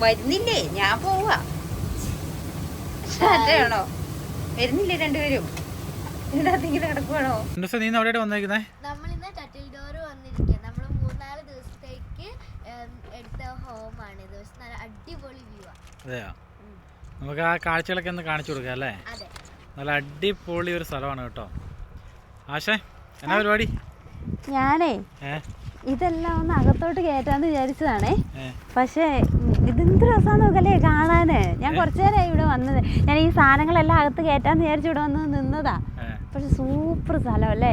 വരുന്നില്ലേ? ഞാൻ പോവാ. ആണോ? വരുന്നില്ലേ രണ്ടുപേരും? ഇതിനകത്തിങ്ങനെ കിടക്കുവാണോ? നീ അവിടെ വന്നേക്കുന്നേ? നമ്മളിന്ന് ടട്ടിൽ ഡോർ വന്നിരിക്കുക. നമ്മൾ 3-4 ദിവസത്തേക്ക് എടുത്ത ഹോമാണ് ഇത്. നല്ല അടിപൊളി വ്യൂ ആണ്. അതെയോ? നമുക്ക് ആ കാഴ്ചകളൊക്കെ ഒന്ന് കാണിച്ചു കൊടുക്കാം അല്ലേ? നല്ല അടിപൊളി ഒരു സ്ഥലമാണ് കേട്ടോ. ആശേ, എന്നാ പരിപാടി? ഞാനേ ഇതെല്ലാം ഒന്ന് അകത്തോട്ട് കയറ്റാന്ന് വിചാരിച്ചതാണേ. പക്ഷേ ഇതെന്ത് രസമാന്ന് നോക്കല്ലേ കാണാന്. ഞാൻ കുറച്ചു നേരമായി ഇവിടെ വന്നത്. ഞാൻ ഈ സാധനങ്ങളെല്ലാം അകത്ത് കയറ്റാന്ന് വിചാരിച്ചു ഇവിടെ വന്ന് നിന്നതാ. പക്ഷെ സൂപ്പർ സ്ഥലം അല്ലേ?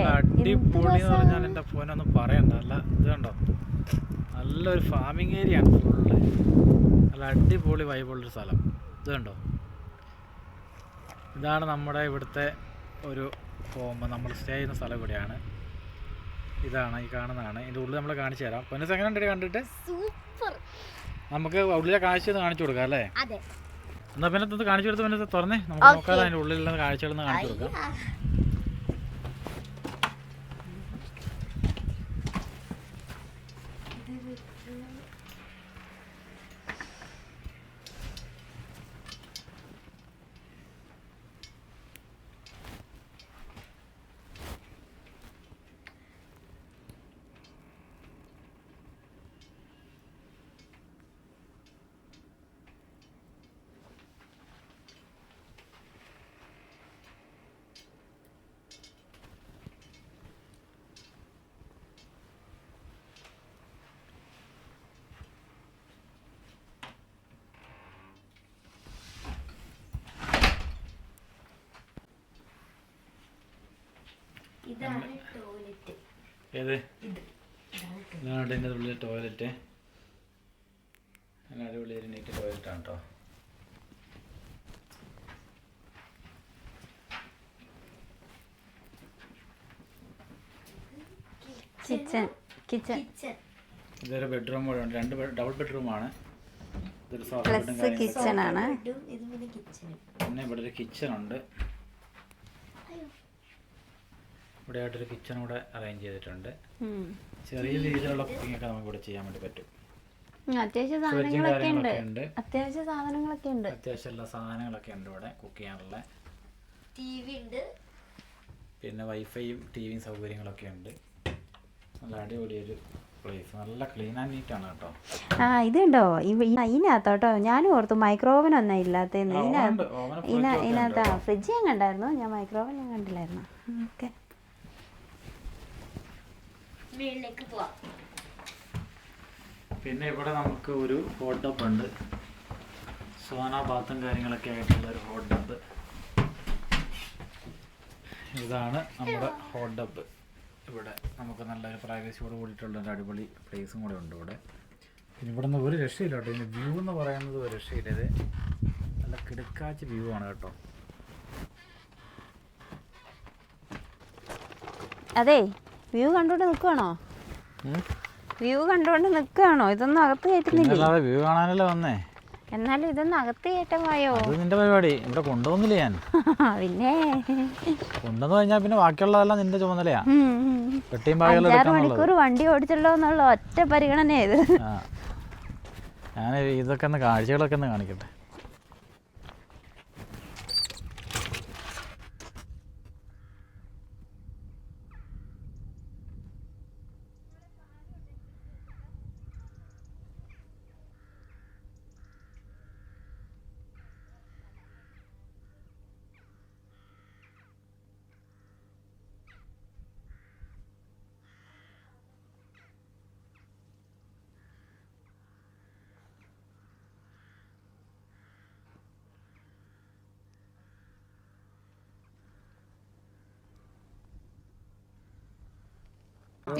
എന്റെ ഫോനൊന്നും പറയണ്ട. ഇത് കണ്ടോ, നല്ലൊരു ഫാമിംഗ് ഏരിയ ആണ്. ഫുള്ള് നല്ല അടിപൊളി വൈബുള്ളൊരു സ്ഥലം. ഇത് കണ്ടോ, ഇതാണ് നമ്മുടെ ഇവിടുത്തെ ഒരു ഹോം. നമ്മൾ സ്റ്റേ ചെയ്യുന്ന സ്ഥലം ഇവിടെയാണ്. ഇതാണ് ഈ കാണുന്നതാണ്. ഇതിൻ്റെ ഉള്ളിൽ നമ്മൾ കാണിച്ചു തരാം. പിന്നെ സെക്കൻഡ് കണ്ടിട്ട് നമുക്ക് ഉള്ളിലെ കാഴ്ച ഒന്ന് കാണിച്ചു കൊടുക്കാം അല്ലേ? എന്നാ പിന്നെ കാണിച്ചു കൊടുത്ത് പിന്നെ തുറന്നേ നമുക്ക് നോക്കാതെ അതിൻ്റെ ഉള്ളിലുള്ള കാഴ്ചകളൊന്ന് കാണിച്ചു കൊടുക്കാം. ഏത് ഇതാണ് ഇതിൻ്റെ ഉള്ളിൽ ടോയ്ലറ്റ്. നല്ല അടിപൊളി ഒരു നീറ്റ് ടോയ്ലറ്റാണ് കേട്ടോ. ഇതൊരു ബെഡ്റൂം കൂടെ ഉണ്ട്. 2 ഡബിൾ ബെഡ്റൂമാണ്. ഇതൊരു പിന്നെ ഇവിടെ ഒരു കിച്ചൺ ഉണ്ട്. ഇവിടെ ആയിട്ടൊരു കിച്ചൺ കൂടെ അറേഞ്ച് ചെയ്തിട്ടുണ്ട്. ചെറിയ രീതിയിലുള്ള കുക്കിംഗ് ഒക്കെ നമുക്ക് ഇവിടെ ചെയ്യാൻ വേണ്ടി പറ്റും. അത്യാവശ്യം എല്ലാ സാധനങ്ങളൊക്കെ ഉണ്ട് ഇവിടെ കുക്ക് ചെയ്യാനുള്ള. പിന്നെ വൈഫൈയും ടിവിയും സൗകര്യങ്ങളൊക്കെ ഉണ്ട്. നല്ല അടിപൊളി ഒരു പ്ലേസ്. നല്ല ക്ലീൻ ആൻഡ് നീറ്റ് ആണ് കേട്ടോ. ഇതുണ്ടോ ഇതിനകത്തോട്ടോ? ഞാനും ഓർത്തു മൈക്രോവൻ ഒന്നും ഇല്ലാത്തന്ന്. ഇതിനകത്താ ഫ്രിഡ്ജ് ഞാൻ കണ്ടായിരുന്നു. ഞാൻ മൈക്രോവൻ ഞാൻ കണ്ടില്ലായിരുന്നു. ഓക്കെ, പിന്നെ ഇവിടെ നമുക്ക് ഒരു ഹോട്ട് ടബ് ഉണ്ട്. സോന ബാത്തും കാര്യങ്ങളൊക്കെ ആയിട്ടുള്ള ഒരു ഹോട്ട് ടബ്. ഇതാണ് നമ്മുടെ ഹോട്ട് ടബ്. ഇവിടെ നമുക്ക് നല്ലൊരു പ്രൈവസിയോട് കൂടിയിട്ടുള്ള ഒരു അടിപൊളി പ്ലേസും കൂടെ ഉണ്ട് ഇവിടെ. പിന്നെ ഇവിടെ നിന്ന് ഒരു രക്ഷയില്ല കേട്ടോ. ഇതിൻ്റെ വ്യൂ എന്ന് പറയുന്നത് ഒരു രക്ഷയില്ല. ഇത് നല്ല കിടക്കാച്ച വ്യൂ ആണ് കേട്ടോ. അതെ, വ്യൂ കണ്ടോണ്ട് നിൽക്കുവാണോ? വ്യൂ കണ്ടോണ്ട് നിൽക്കുകയാണോ? ഇതൊന്നും അകത്ത് കയറ്റുന്നില്ല. വ്യൂ കാണാനല്ലേ വന്നേ. എന്നാലും ഇതൊന്നും അകത്ത് കയറ്റമായോ? നിന്റെ പരിപാടി ഇവിടെ കൊണ്ടുപോകുന്നില്ല ഞാൻ. പിന്നെ കൊണ്ടുവന്നു കഴിഞ്ഞാൽ പിന്നെ ബാക്കിയുള്ളതെല്ലാം നിന്റെ ചുമതലയാ. 5-6 മണിക്കൂർ വണ്ടി ഓടിച്ചല്ലോ എന്നുള്ള ഒറ്റ പരിഗണന ഇത്. ഞാൻ ഇതൊക്കെ ഒന്ന് കാഴ്ചകളൊക്കെ ഒന്ന് കാണിക്കട്ടെ.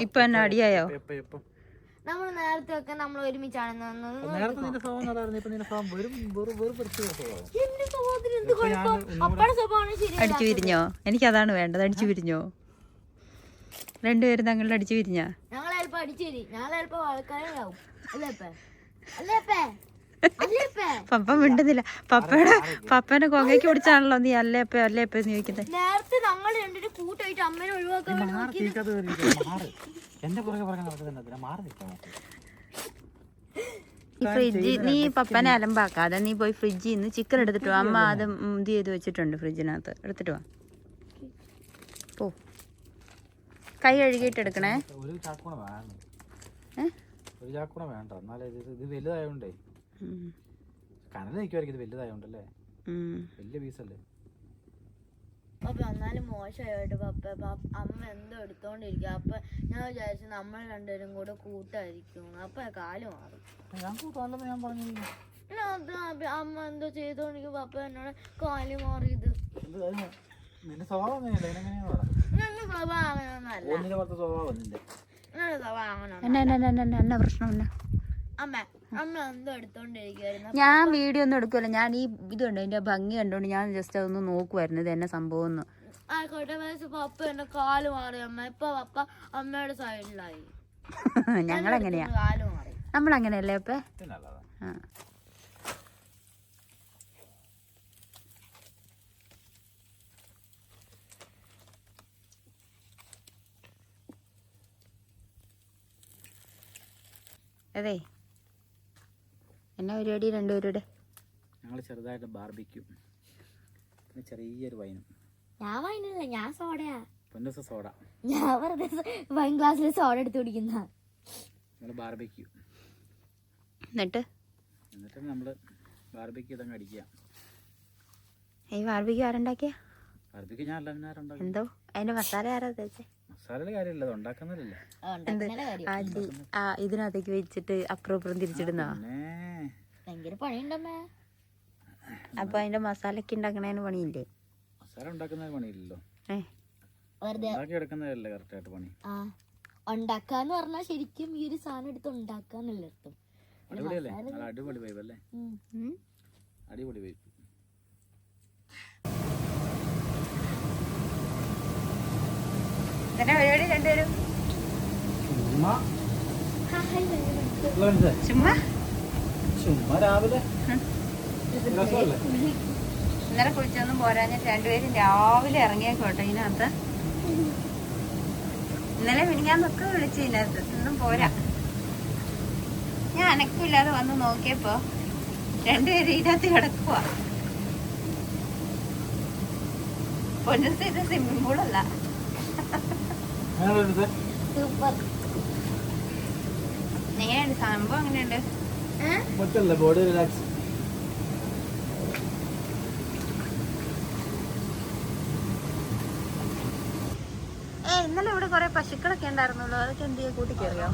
ഇപ്പൊ എന്നെ അടിയായോ? നമ്മൾ നേരത്തെ ഒക്കെ നമ്മൾ ഒരുമിച്ചാണ് അടിച്ചു പിരിഞ്ഞോ? എനിക്കതാണ് വേണ്ടത്. അടിച്ചു പിരിഞ്ഞോ? രണ്ടുപേരും തങ്ങളുടെ അടിച്ചു പിരിഞ്ഞ? ഞങ്ങൾ ചിലപ്പോ അടിച്ചു പിരി. ഞങ്ങൾ ചിലപ്പോ ആൾക്കാരാവും അല്ലേ? പപ്പ മിണ്ടുന്നില്ല. പപ്പനെ കൊങ്ങയ്ക്ക് പിടിച്ചാണല്ലോ നീ അല്ലേപ്പ എന്ന് ചോദിക്കുന്നത്. നേരത്തെ ഞങ്ങൾ രണ്ടിട്ട് കൂട്ടായിട്ട് അമ്മേനെ ഒഴിവാക്കാൻ ഈ ഫ്രിഡ്ജ് നീ പപ്പനെ അലമ്പാക്കാതെ നീ പോയി ഫ്രിഡ്ജിൽ നിന്ന് ചിക്കൻ എടുത്തിട്ട് വാ. അമ്മ അത് ഇത് ചെയ്ത് വെച്ചിട്ടുണ്ട് ഫ്രിഡ്ജിനകത്ത്. എടുത്തിട്ട് വാ. പോ. കൈ കഴുകിയിട്ട് എടുക്കണേ. ഒരു ചാക്കൂണ വേണം. ഒരു ചാക്കൂണ വേണ്ട. എന്നാലേ ഇത് വലുതായോണ്ടേ കനൽ നിൽക്കുമായിരിക്കും. ഇത് വലുതായോണ്ടല്ലേ, വലിയ പീസല്ലേ. അപ്പൊ എന്നാലും മോശമായിട്ട് അമ്മ എന്തോ എടുത്തോണ്ടിരിക്കുക. അപ്പൊ ഞാൻ വിചാരിച്ചു നമ്മൾ രണ്ടുപേരും കൂടെ കൂട്ടായിരിക്കും. അപ്പൊ കാല് മാറും. ഞാൻ കൂട്ടാണെന്ന് ഞാൻ പറഞ്ഞു. അമ്മ എന്തോ ചെയ്തോണ്ടിരിക്കും. പപ്പ എന്നോട് കാല് മാറിയത്. നിന്റെ സ്വഭാവം അങ്ങനെയല്ല. എങ്ങനെയാന്ന് പറ. എന്റെ സ്വഭാവം അങ്ങനെയൊന്നല്ല. ഒന്നിനെ പുറത്തെ സ്വഭാവം നിന്റെ. എന്റെ സ്വഭാവം അങ്ങനെ എന്നാ പ്രശ്നം എന്നാ? അമ്മ അമ്മ എന്തോ എടുത്തോണ്ടിരിക്കുവായിരുന്നു. ഞാൻ വീഡിയോ ഒന്നും എടുക്കുമല്ലോ. ഞാൻ ഈ ഇതുണ്ട് അതിന്റെ ഭംഗി കണ്ടോണ്ട് ഞാൻ ജസ്റ്റ് അതൊന്ന് നോക്കുമായിരുന്നു ഇത് എന്നെ സംഭവം ഒന്ന്. ആയിക്കോട്ടെ. പപ്പ എന്റെ കാല് മാറി അമ്മ. ഇപ്പൊ പപ്പ അമ്മയുടെ സൈഡിലായി. ഞങ്ങളെങ്ങനെയാ? കാല് മാറി. നമ്മളങ്ങനെയല്ലേ അപ്പ? ആ. അതെ, എന്നാ പരിപാടി രണ്ടുപേരുടെ? ഞങ്ങൾ ചെറുതായിട്ട് ബാർബിക്യൂ, പിന്നെ ചെറിയൊരു വൈനും. ഞാൻ വൈനില്ല, ഞാൻ സോഡയാ. പൊന്നൂസ് സോഡ. ഞാൻ വെറുതെ വൈൻ ഗ്ലാസ്സിൽ സോഡ എടുത്ത് കുടിക്കുന്ന. നമ്മൾ ബാർബിക്യൂ. എന്നിട്ട് നമ്മൾ ബാർബിക്യൂ ഇതങ്ങ് അടിക്കുക. ഈ ബാർബിക്യൂ ആരുണ്ടാക്കിയ? ബാർബിക്യൂ ഞാൻ അല്ല, പിന്നെ ആരുണ്ടാക്കി? എന്തോ അതിന്റെ മസാല ആരാ തേച്ചേ? മസാലയുടെ കാര്യമില്ല, അത് ഉണ്ടാക്കുന്നതല്ലേ. ഇതിനകത്തേക്ക് വെച്ചിട്ട് അപ്പുറം തിരിച്ചിടുന്ന ഭയങ്കര പണിയുണ്ടമ്മേ. അപ്പൊ അതിന്റെ മസാലയൊക്കെ ഉണ്ടാക്കണേന് പണിയില്ലേ? മസാല ഉണ്ടാക്കുന്നതിന് പണിയില്ലല്ലോ, വെറുതെ എടുക്കുന്നതല്ലേ കറക്റ്റായിട്ട് പണി. ഉണ്ടാക്കാന്ന് പറഞ്ഞാൽ ശരിക്കും ഈ ഒരു സാധനം എടുത്ത് ഉണ്ടാക്കാന്നുള്ള അർത്ഥം. അടിപൊളിയല്ലേ? അടിപൊളി വൈബ് അല്ലേ? അടിപൊളി വൈബ്. പരിപാടി രണ്ടുപേരും ചുമ്മാ രാവിലെ ഇന്നലെ കുളിച്ചൊന്നും പോരാഞ്ഞിട്ട് രണ്ടുപേരും രാവിലെ ഇറങ്ങിയേക്കോട്ടെ ഇതിനകത്ത്. ഇന്നലെ മിനിഞ്ഞാന്നൊക്കെ വിളിച്ചു ഇതിനകത്ത്, ഒന്നും പോരാ. ഞാൻ അനക്കില്ലാതെ വന്ന് നോക്കിയപ്പോ രണ്ടുപേരും ഇതിനകത്ത് കിടക്കുവാ. പൊന്നൂസ് ഇത് സ്വിമ്മിംഗ് പൂളല്ല. സൂപ്പർ. എങ്ങനെയുണ്ട് സംഭവം? എങ്ങനെയുണ്ട്? Body relax. ഇന്നലെ ഇവിടെ കൊറേ പശുക്കളൊക്കെ ഉണ്ടായിരുന്നല്ലോ, അതൊക്കെ എന്ത് ചെയ്യാ? കൂട്ടിക്കറിയോ?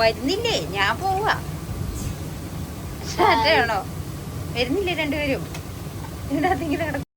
വരുന്നില്ലേ? ഞാൻ പോവാ. ആണോ? വരുന്നില്ലേ രണ്ടുപേരും? ഇതിനകത്ത് ഇങ്ങനെ കിടക്കും.